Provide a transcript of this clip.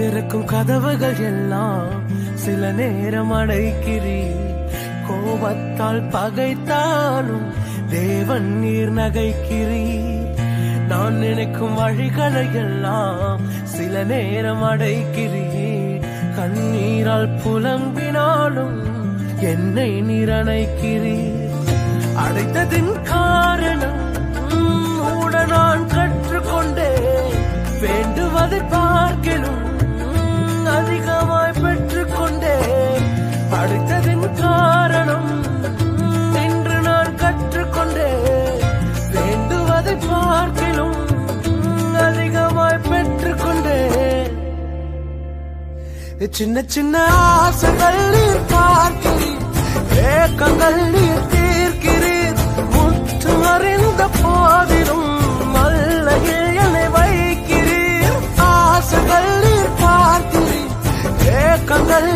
திறக்கும் கதவுகள் எல்லாம் சில நேரம் அடைக்கிறீர். கோபத்தால் பகைத்தாலும் தேவன் நீர் நகைக்கிறீர். நான் நினைக்கும் வழிகளை எல்லாம் சில நேரம் அடைக்கிறீர். கண்ணீரால் புலம்பினாலும் என்னை நீர் அணைக்கிறீர். அடைத்ததின் காரணம் கூட நான் கற்றுக்கொண்டேன். வேண்டுவதை பார்க்கிலும் அதிகமாய் பெற்றுக்கொண்டேன். அடைத்ததின் காரணம் என்று நான் கற்றுக்கொண்டேன். வேண்டுவதை பார்க்கிலும் அதிகமாய் பெற்றுக்கொண்டேன். சின்ன சின்ன ஆசைகள் நீர் பார்க்கிறீர், ஏக்கங்கள் நீர் தீர்க்கிறீர். முற்று அறிந்த போதிலும் மல்லையில் என்னை வைக்கிறீர். ஆசைகள் நீர் பார்க்கிறீர், ஏக்கங்கள்